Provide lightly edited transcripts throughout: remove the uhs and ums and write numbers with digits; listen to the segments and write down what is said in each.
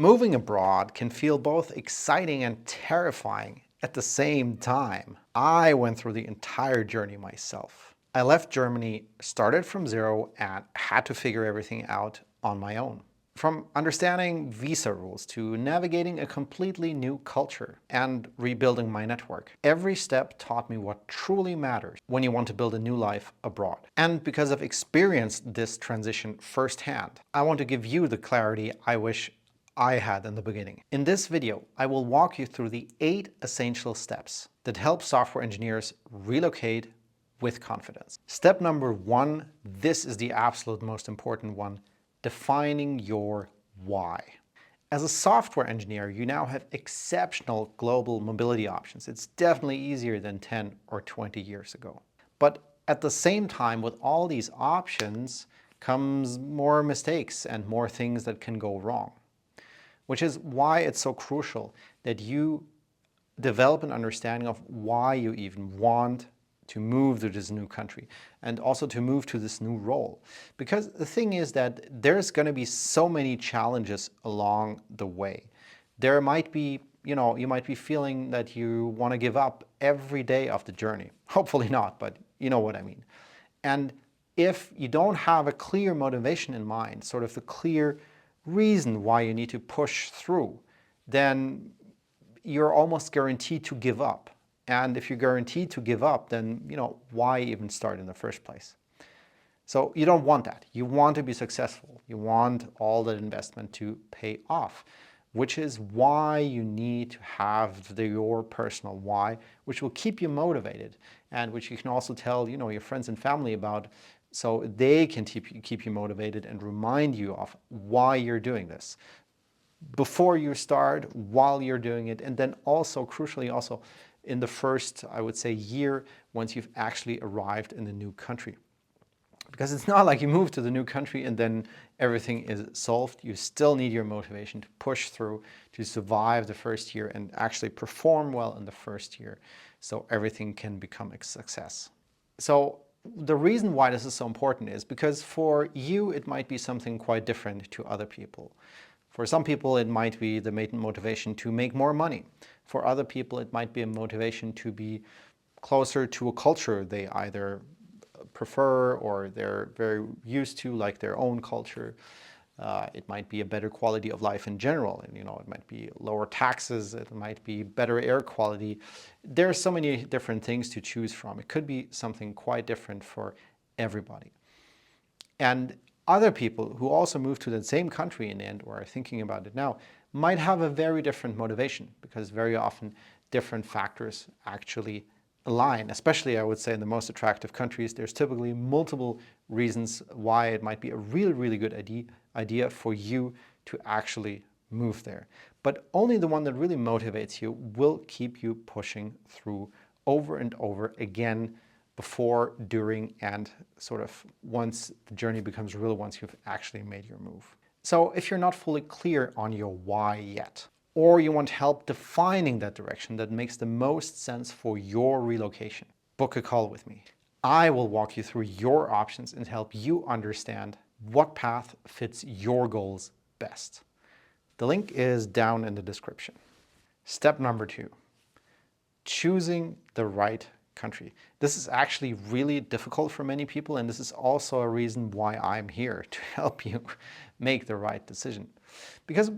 Moving abroad can feel both exciting and terrifying at the same time. I went through the entire journey myself. I left Germany, started from zero, and had to figure everything out on my own. From understanding visa rules to navigating a completely new culture and rebuilding my network. Every step taught me what truly matters when you want to build a new life abroad. And because I've experienced this transition firsthand, I want to give you the clarity I wish I had in the beginning. In this video, I will walk you through the 8 essential steps that help software engineers relocate with confidence. Step number 1, this is the absolute most important one, defining your why. As a software engineer, you now have exceptional global mobility options. It's definitely easier than 10 or 20 years ago. But at the same time, with all these options comes more mistakes and more things that can go wrong. Which is why it's so crucial that you develop an understanding of why you even want to move to this new country and also to move to this new role. Because the thing is that there's going to be so many challenges along the way. There might be, you might be feeling that you want to give up every day of the journey. Hopefully not, but you know what I mean. And if you don't have a clear motivation in mind, sort of a clear reason why you need to push through, then you're almost guaranteed to give up. And if you're guaranteed to give up, then why even start in the first place? So you don't want that. You want to be successful. You want all that investment to pay off, which is why you need to have your personal why, which will keep you motivated and which you can also tell your friends and family about, so they can keep you motivated and remind you of why you're doing this before you start, while you're doing it, and then also, crucially, also in the first, I would say, year once you've actually arrived in the new country. Because it's not like you move to the new country and then everything is solved. You still need your motivation to push through, to survive the first year and actually perform well in the first year so everything can become a success. So the reason why this is so important is because for you, it might be something quite different to other people. For some people, it might be the main motivation to make more money. For other people, it might be a motivation to be closer to a culture they either prefer or they're very used to, like their own culture. It might be a better quality of life in general, and it might be lower taxes, it might be better air quality. There are so many different things to choose from. It could be something quite different for everybody. And other people who also move to the same country in the end, or are thinking about it now, might have a very different motivation, because very often different factors actually align. Especially, I would say, in the most attractive countries, there's typically multiple reasons why it might be a really, really good idea for you to actually move there. But only the one that really motivates you will keep you pushing through over and over again, before, during, and sort of once the journey becomes real, once you've actually made your move. So if you're not fully clear on your why yet, or you want help defining that direction that makes the most sense for your relocation, book a call with me. I will walk you through your options and help you understand what path fits your goals best. The link is down in the description. Step number 2, choosing the right country. This is actually really difficult for many people, and this is also a reason why I'm here, to help you make the right decision. Because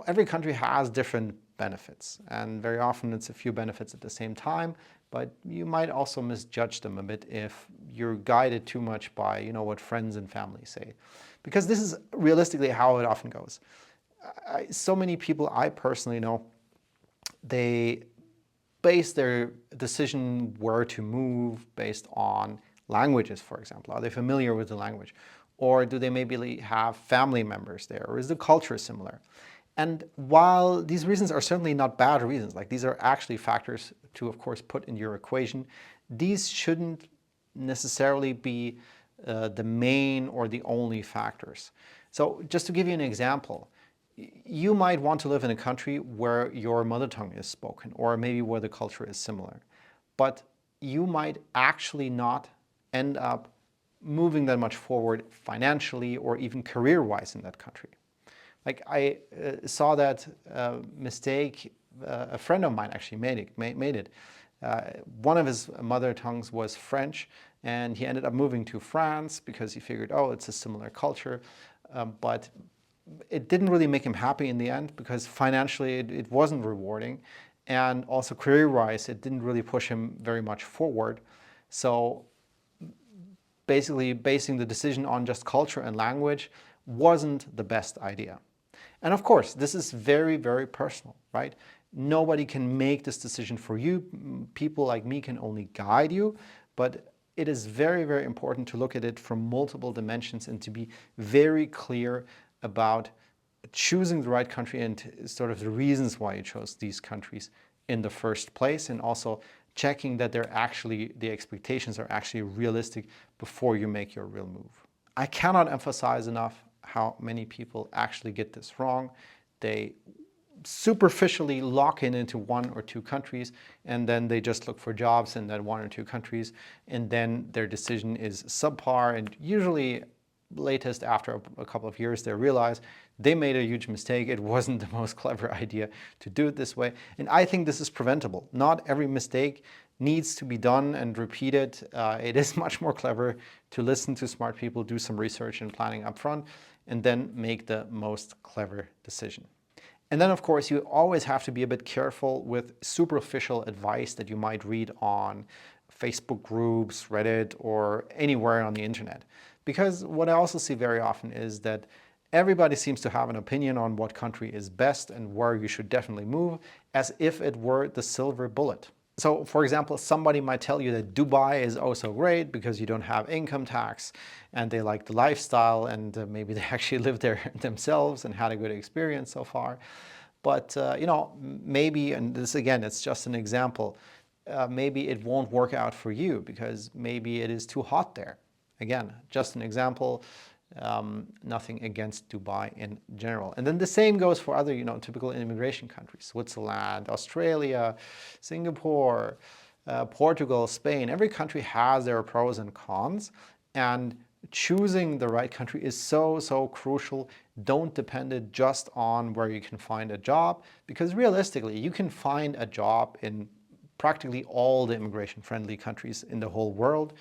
every country has different benefits, and very often it's a few benefits at the same time, but you might also misjudge them a bit if you're guided too much by what friends and family say. Because this is realistically how it often goes. So many people I personally know, they base their decision where to move based on languages, for example. Are they familiar with the language? Or do they maybe have family members there? Or is the culture similar? And while these reasons are certainly not bad reasons, like these are actually factors to, of course, put in your equation, these shouldn't necessarily be the main or the only factors. So just to give you an example, you might want to live in a country where your mother tongue is spoken, or maybe where the culture is similar. But you might actually not end up moving that much forward financially or even career-wise in that country. Like I saw that mistake. A friend of mine actually made it. One of his mother tongues was French, and he ended up moving to France because he figured, oh, it's a similar culture. But it didn't really make him happy in the end because financially it wasn't rewarding. And also career-wise, it didn't really push him very much forward. So basically basing the decision on just culture and language wasn't the best idea. And of course, this is very, very personal, right? Nobody can make this decision for you. People like me can only guide you, but it is very, very important to look at it from multiple dimensions and to be very clear about choosing the right country and sort of the reasons why you chose these countries in the first place, and also checking that the expectations are actually realistic before you make your real move. I cannot emphasize enough how many people actually get this wrong. They superficially lock in into one or two countries, and then they just look for jobs in that one or two countries, and then their decision is subpar, and usually latest after a couple of years they realize they made a huge mistake. It wasn't the most clever idea to do it this way, and I think this is preventable. Not every mistake needs to be done and repeated. It is much more clever to listen to smart people, do some research and planning up front, and then make the most clever decision. And then, of course, you always have to be a bit careful with superficial advice that you might read on Facebook groups, Reddit, or anywhere on the internet. Because what I also see very often is that everybody seems to have an opinion on what country is best and where you should definitely move, as if it were the silver bullet. So, for example, somebody might tell you that Dubai is oh so great because you don't have income tax and they like the lifestyle, and maybe they actually live there themselves and had a good experience so far. But, maybe, and this again, it's just an example, maybe it won't work out for you because maybe it is too hot there. Again, just an example. Nothing against Dubai in general. And then the same goes for other, typical immigration countries: Switzerland, Australia, Singapore, Portugal, Spain. Every country has their pros and cons, and choosing the right country is so, so crucial. Don't depend it just on where you can find a job, because realistically, you can find a job in practically all the immigration-friendly countries in the whole world,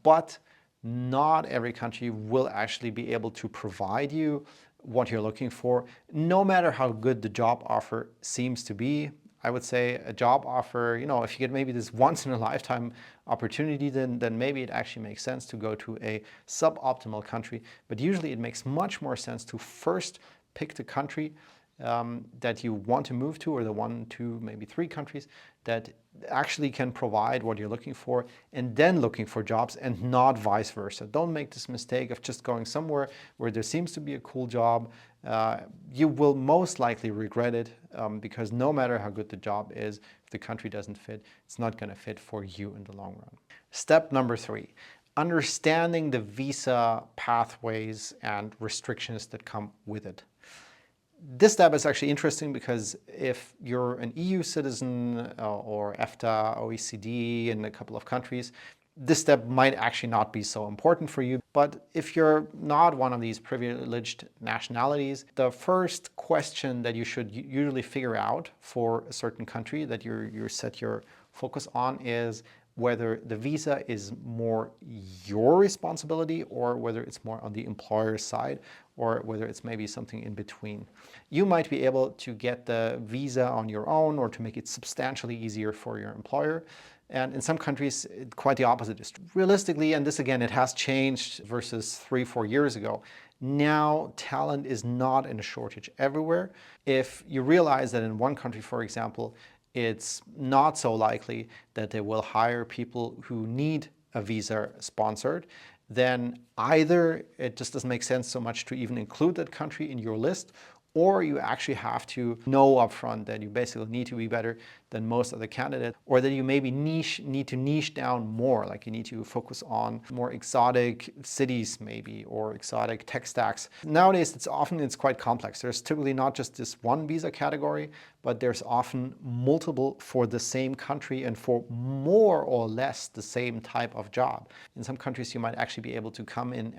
but not every country will actually be able to provide you what you're looking for, no matter how good the job offer seems to be. I would say a job offer, if you get maybe this once in a lifetime opportunity, then maybe it actually makes sense to go to a suboptimal country. But usually it makes much more sense to first pick the country that you want to move to, or the one, two, maybe three countries that actually can provide what you're looking for, and then looking for jobs, and not vice versa. Don't make this mistake of just going somewhere where there seems to be a cool job. You will most likely regret it, because no matter how good the job is, if the country doesn't fit, it's not going to fit for you in the long run. Step number 3, understanding the visa pathways and restrictions that come with it. This step is actually interesting because if you're an EU citizen or EFTA, OECD in a couple of countries, this step might actually not be so important for you. But if you're not one of these privileged nationalities, the first question that you should usually figure out for a certain country that you set your focus on is whether the visa is more your responsibility or whether it's more on the employer's side, or whether it's maybe something in between. You might be able to get the visa on your own or to make it substantially easier for your employer. And in some countries, quite the opposite is true. Realistically, and this again, it has changed versus 3-4 years ago. Now, talent is not in a shortage everywhere. If you realize that in one country, for example, it's not so likely that they will hire people who need a visa sponsored, then either it just doesn't make sense so much to even include that country in your list, or you actually have to know upfront that you basically need to be better than most other candidates, or that you maybe need to niche down more, like you need to focus on more exotic cities maybe, or exotic tech stacks. Nowadays, it's quite complex. There's typically not just this one visa category, but there's often multiple for the same country and for more or less the same type of job. In some countries, you might actually be able to come in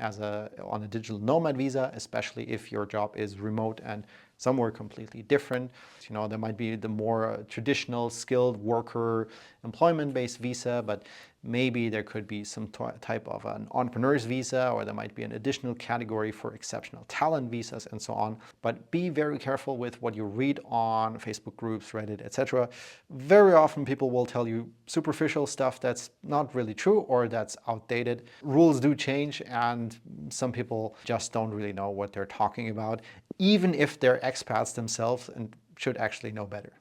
on a digital nomad visa, especially if your job is remote and somewhere completely different. There might be the more traditional skilled worker employment-based visa, but maybe there could be some type of an entrepreneur's visa, or there might be an additional category for exceptional talent visas and so on. But be very careful with what you read on Facebook groups, Reddit, etc. Very often people will tell you superficial stuff that's not really true or that's outdated. Rules do change, and some people just don't really know what they're talking about, even if they're expats themselves and should actually know better.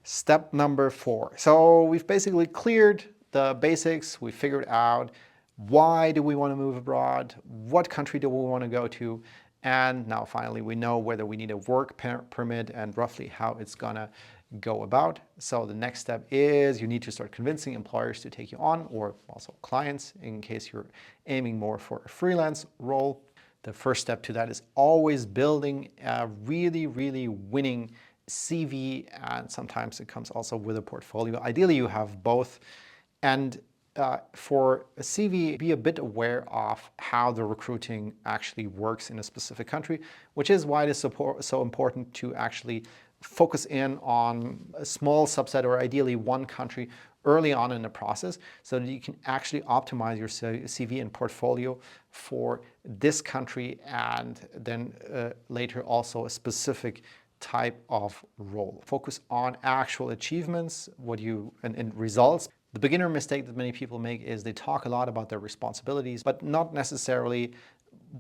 Step number 4. So we've basically cleared the basics. We figured out why do we want to move abroad, what country do we want to go to, and now finally we know whether we need a work permit and roughly how it's gonna go about. So the next step is you need to start convincing employers to take you on, or also clients in case you're aiming more for a freelance role. The first step to that is always building a really, really winning CV, and sometimes it comes also with a portfolio. Ideally, you have both. And for a CV, be a bit aware of how the recruiting actually works in a specific country, which is why it is so important to actually focus in on a small subset, or ideally one country, early on in the process, so that you can actually optimize your CV and portfolio for this country, and then later also a specific type of role. Focus on actual achievements, and results. The beginner mistake that many people make is they talk a lot about their responsibilities, but not necessarily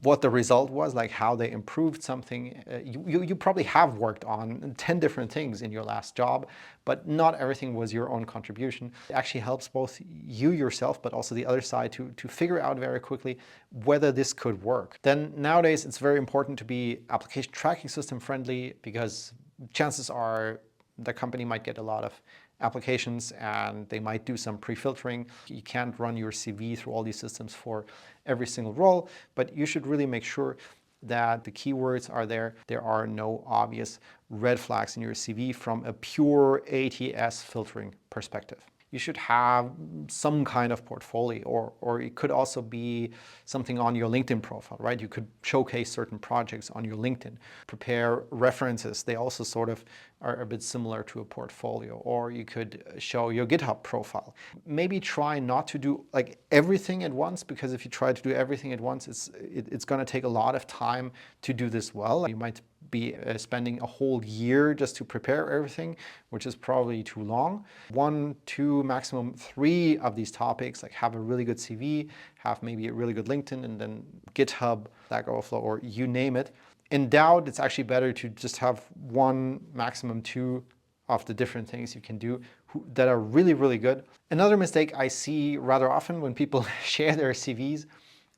what the result was, like how they improved something. You probably have worked on 10 different things in your last job, but not everything was your own contribution. It actually helps both you yourself, but also the other side to figure out very quickly whether this could work. Then nowadays, it's very important to be application tracking system friendly, because chances are the company might get a lot of applications and they might do some pre-filtering. You can't run your CV through all these systems for every single role, but you should really make sure that the keywords are there. There are no obvious red flags in your CV from a pure ATS filtering perspective. You should have some kind of portfolio, or it could also be something on your LinkedIn profile, right? You could showcase certain projects on your LinkedIn, prepare references. They also sort of are a bit similar to a portfolio. Or you could show your GitHub profile. Maybe try not to do like everything at once, because if you try to do everything at once, it's going to take a lot of time to do this well. You might be spending a whole year just to prepare everything, which is probably too long. 1, 2, maximum 3 of these topics, like have a really good CV, have maybe a really good LinkedIn, and then GitHub, Stack Overflow, or you name it. In doubt, it's actually better to just have 1, maximum 2 of the different things you can do that are really, really good. Another mistake I see rather often when people share their CVs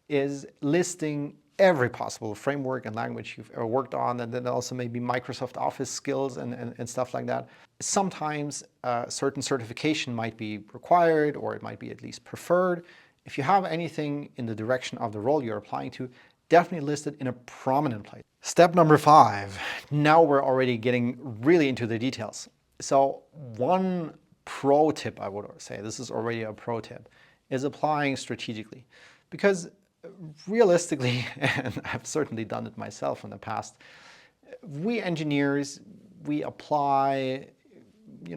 is listing every possible framework and language you've ever worked on, and then also maybe Microsoft Office skills and stuff like that. Sometimes certain certification might be required, or it might be at least preferred. If you have anything in the direction of the role you're applying to, definitely list it in a prominent place. Step number 5. Now we're already getting really into the details. So one pro tip, I would say, this is already a pro tip, is applying strategically. Because realistically, and I've certainly done it myself in the past, we engineers, we apply,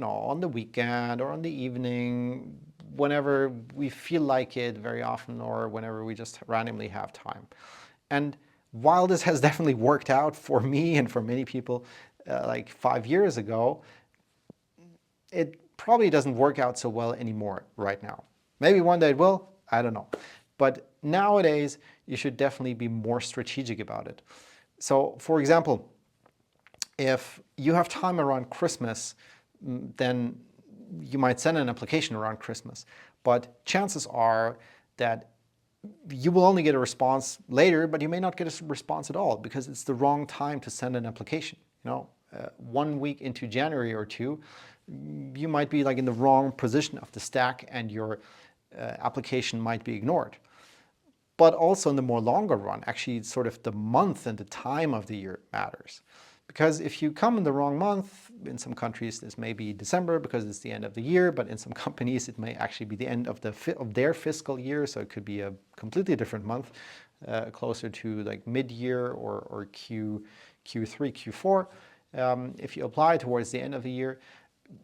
on the weekend or on the evening, whenever we feel like it very often, or whenever we just randomly have time. And while this has definitely worked out for me and for many people like 5 years ago, it probably doesn't work out so well anymore right now. Maybe one day it will, I don't know. But nowadays, you should definitely be more strategic about it. So, for example, if you have time around Christmas, then you might send an application around Christmas. But chances are that you will only get a response later, but you may not get a response at all because it's the wrong time to send an application. 1 week into January or two, you might be like in the wrong position of the stack and your application might be ignored. But also in the more longer run, actually sort of the month and the time of the year matters. Because if you come in the wrong month, in some countries this may be December because it's the end of the year, but in some companies it may actually be the end of their fiscal year, so it could be a completely different month, closer to like mid-year or Q3, Q4. If you apply towards the end of the year,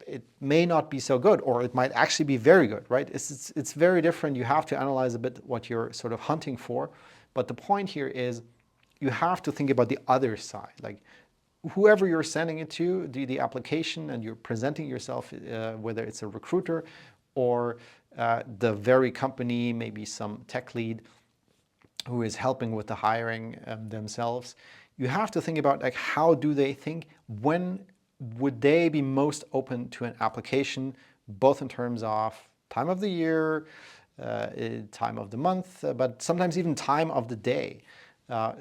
it may not be so good, or it might actually be very good, right? It's very different. You have to analyze a bit what you're sort of hunting for. But the point here is you have to think about the other side. Like whoever you're sending it to, the application, and you're presenting yourself, whether it's a recruiter or the very company, maybe some tech lead who is helping with the hiring themselves. You have to think about like how do they think, when would they be most open to an application, both in terms of time of the year, time of the month, but sometimes even time of the day.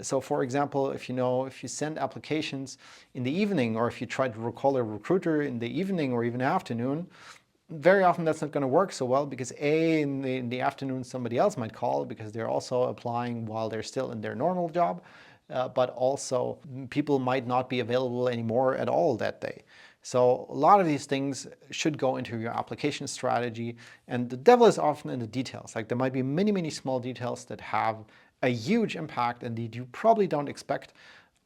So for example, if you send applications in the evening, or if you try to call a recruiter in the evening or even afternoon, very often that's not going to work so well because in the afternoon somebody else might call because they're also applying while they're still in their normal job. But also people might not be available anymore at all that day. So a lot of these things should go into your application strategy, and the devil is often in the details. Like there might be many, many small details that have a huge impact and that you probably don't expect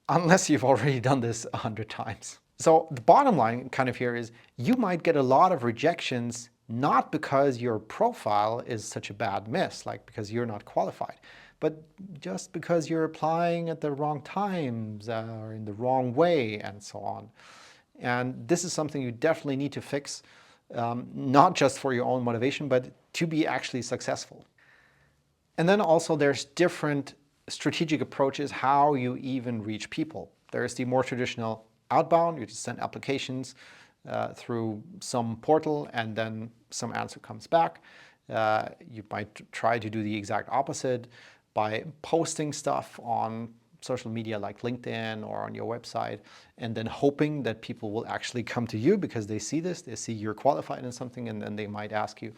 unless you've already done this 100 times. So the bottom line kind of here is you might get a lot of rejections not because your profile is such a bad miss, like because you're not qualified, but just because you're applying at the wrong times or in the wrong way and so on. And this is something you definitely need to fix, not just for your own motivation, but to be actually successful. And then also there's different strategic approaches how you even reach people. There's the more traditional outbound, you just send applications through some portal and then some answer comes back. You might try to do the exact opposite by posting stuff on social media like LinkedIn or on your website, and then hoping that people will actually come to you because they see this, they see you're qualified in something, and then they might ask you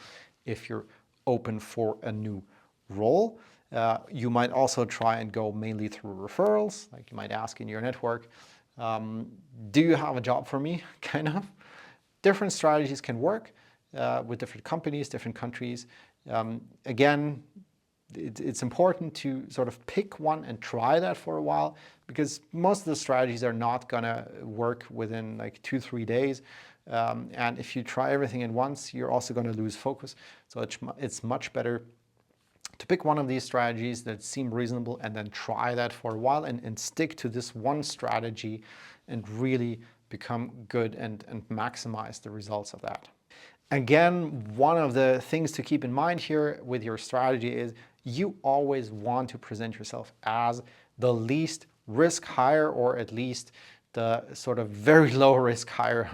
if you're open for a new role. You might also try and go mainly through referrals, like you might ask in your network, do you have a job for me, kind of. Different strategies can work with different companies, different countries. Again, it's important to sort of pick one and try that for a while, because most of the strategies are not going to work within like 2-3 days. And if you try everything at once, you're also going to lose focus. So it's much better to pick one of these strategies that seem reasonable and then try that for a while and stick to this one strategy and really become good and maximize the results of that. Again, one of the things to keep in mind here with your strategy is you always want to present yourself as the least risk hire, or at least the sort of very low risk hire,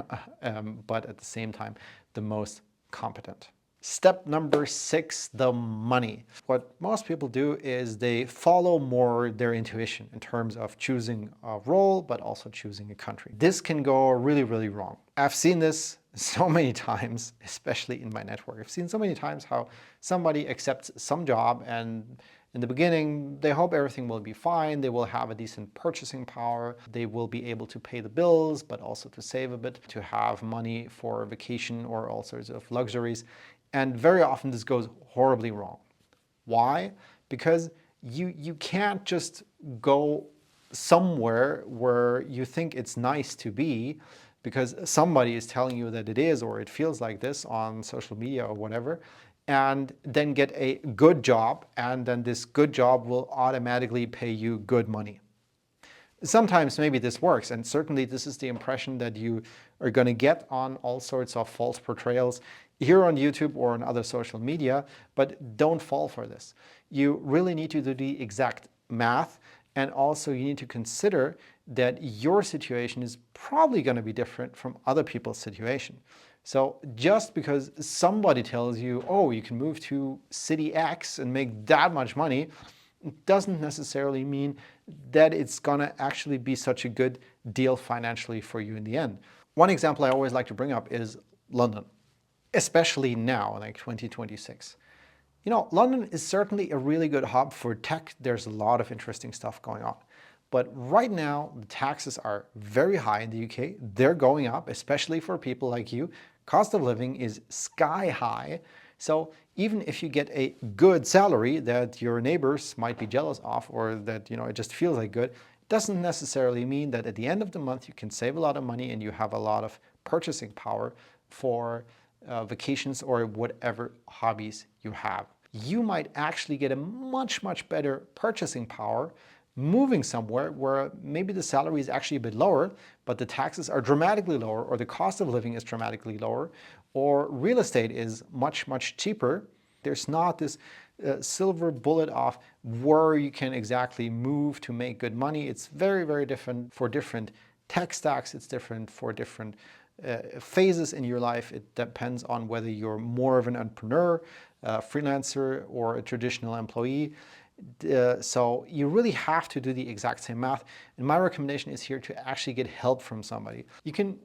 but at the same time, the most competent. Step number 6, the money. What most people do is they follow more their intuition in terms of choosing a role, but also choosing a country. This can go really, really wrong. I've seen this so many times, especially in my network. I've seen so many times how somebody accepts some job, and in the beginning, they hope everything will be fine. They will have a decent purchasing power. They will be able to pay the bills, but also to save a bit, to have money for vacation or all sorts of luxuries. And very often this goes horribly wrong. Why? Because you can't just go somewhere where you think it's nice to be because somebody is telling you that it is, or it feels like this on social media or whatever, and then get a good job, and then this good job will automatically pay you good money. Sometimes maybe this works, and certainly this is the impression that you are going to get on all sorts of false portrayals here on YouTube or on other social media, but don't fall for this. You really need to do the exact math, and also you need to consider that your situation is probably going to be different from other people's situation. So just because somebody tells you, oh, you can move to city X and make that much money, doesn't necessarily mean that it's going to actually be such a good deal financially for you in the end. One example I always like to bring up is London, especially now, like 2026. You know, London is certainly a really good hub for tech. There's a lot of interesting stuff going on. But right now, the taxes are very high in the UK. They're going up, especially for people like you. Cost of living is sky high. So even if you get a good salary that your neighbors might be jealous of, or that, you know, it just feels like good, it doesn't necessarily mean that at the end of the month you can save a lot of money and you have a lot of purchasing power for vacations or whatever hobbies you have. You might actually get a much, much better purchasing power moving somewhere where maybe the salary is actually a bit lower, but the taxes are dramatically lower, or the cost of living is dramatically lower, or real estate is much, much cheaper. There's not this silver bullet of where you can exactly move to make good money. It's very, very different for different tech stacks. It's different for different phases in your life. It depends on whether you're more of an entrepreneur, freelancer, or a traditional employee. So you really have to do the exact same math. And my recommendation is here to actually get help from somebody. You can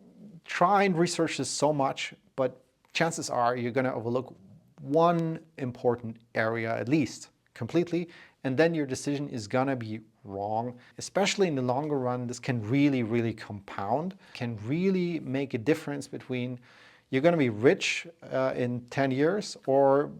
try and research this so much, but chances are you're going to overlook one important area at least completely, and then your decision is going to be wrong. Especially in the longer run, this can really, really compound, can really make a difference between you're going to be rich in 10 years or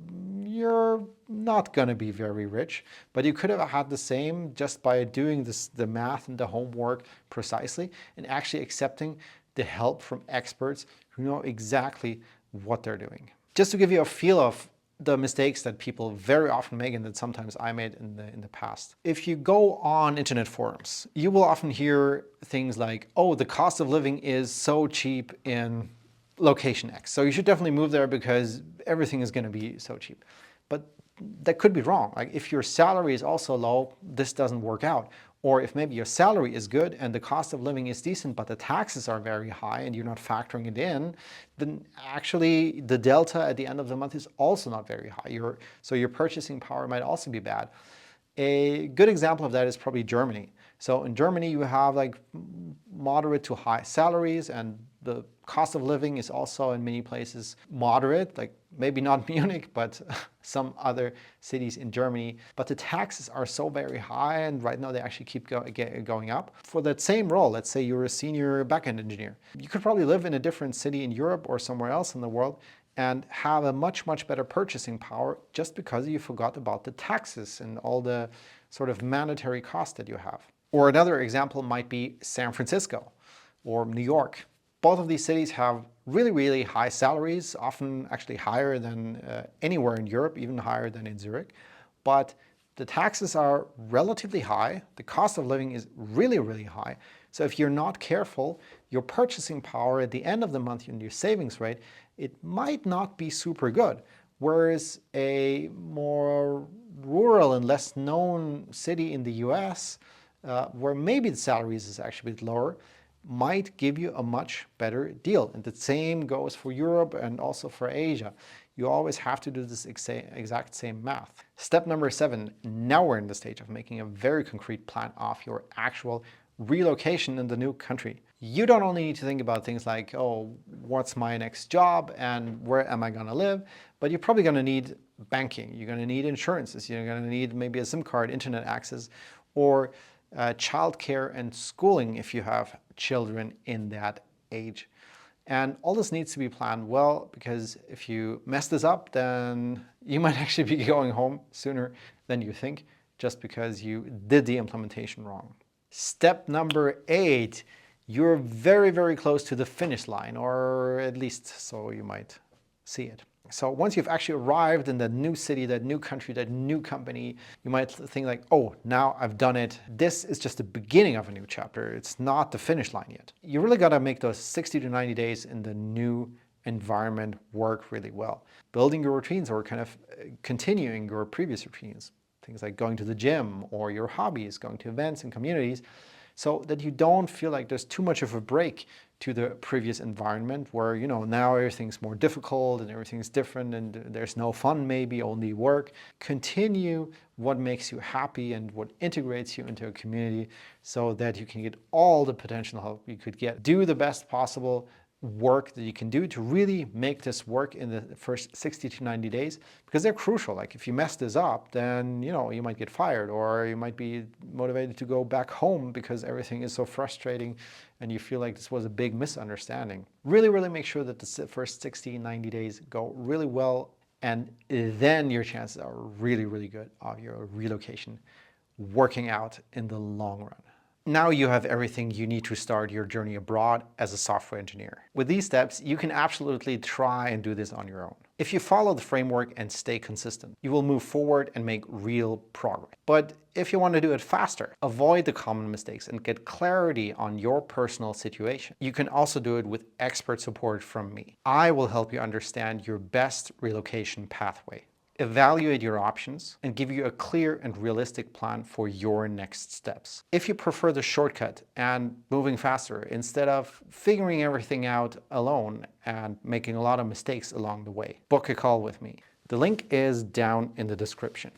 you're not going to be very rich. But you could have had the same just by doing the math and the homework precisely and actually accepting the help from experts who know exactly what they're doing. Just to give you a feel of the mistakes that people very often make and that sometimes I made in the past. If you go on internet forums, you will often hear things like, oh, the cost of living is so cheap in location X, so you should definitely move there because everything is going to be so cheap. But that could be wrong. Like if your salary is also low, this doesn't work out. Or if maybe your salary is good and the cost of living is decent, but the taxes are very high and you're not factoring it in, then actually the delta at the end of the month is also not very high. So your purchasing power might also be bad. A good example of that is probably Germany. So in Germany, you have like moderate to high salaries, and the cost of living is also in many places moderate, like maybe not Munich, but some other cities in Germany. But the taxes are so very high, and right now they actually keep going up. For that same role, let's say you're a senior backend engineer, you could probably live in a different city in Europe or somewhere else in the world and have a much, much better purchasing power just because you forgot about the taxes and all the sort of mandatory costs that you have. Or another example might be San Francisco or New York. Both of these cities have really, really high salaries, often actually higher than anywhere in Europe, even higher than in Zurich. But the taxes are relatively high. The cost of living is really, really high. So if you're not careful, your purchasing power at the end of the month and your savings rate, it might not be super good. Whereas a more rural and less known city in the US, where maybe the salaries is actually a bit lower, might give you a much better deal. And the same goes for Europe and also for Asia. You always have to do this exact same math. Step number 7, now we're in the stage of making a very concrete plan of your actual relocation in the new country. You don't only need to think about things like, oh, what's my next job and where am I going to live, but you're probably going to need banking, you're going to need insurances, you're going to need maybe a SIM card, internet access, or childcare and schooling if you have children in that age. And all this needs to be planned well, because if you mess this up, then you might actually be going home sooner than you think, just because you did the implementation wrong. Step number 8, you're very, very close to the finish line, or at least so you might see it. So once you've actually arrived in that new city, that new country, that new company, you might think like, oh, now I've done it. This is just the beginning of a new chapter. It's not the finish line yet. You really got to make those 60 to 90 days in the new environment work really well. Building your routines or kind of continuing your previous routines. Things like going to the gym or your hobbies, going to events and communities. so that you don't feel like there's too much of a break to the previous environment where, now everything's more difficult and everything's different and there's no fun, maybe only work. Continue what makes you happy and what integrates you into a community so that you can get all the potential help you could get. Do the best possible work that you can do to really make this work in the first 60 to 90 days, because they're crucial. Like if you mess this up, then you might get fired, or you might be motivated to go back home because everything is so frustrating and you feel like this was a big misunderstanding. Really make sure that the first 60, 90 days go really well, and then your chances are really good of your relocation working out in the long run. Now you have everything you need to start your journey abroad as a software engineer. With these steps, you can absolutely try and do this on your own. If you follow the framework and stay consistent, you will move forward and make real progress. But if you want to do it faster, avoid the common mistakes and get clarity on your personal situation, you can also do it with expert support from me. I will help you understand your best relocation pathway, evaluate your options, and give you a clear and realistic plan for your next steps. If you prefer the shortcut and moving faster instead of figuring everything out alone and making a lot of mistakes along the way, book a call with me. The link is down in the description.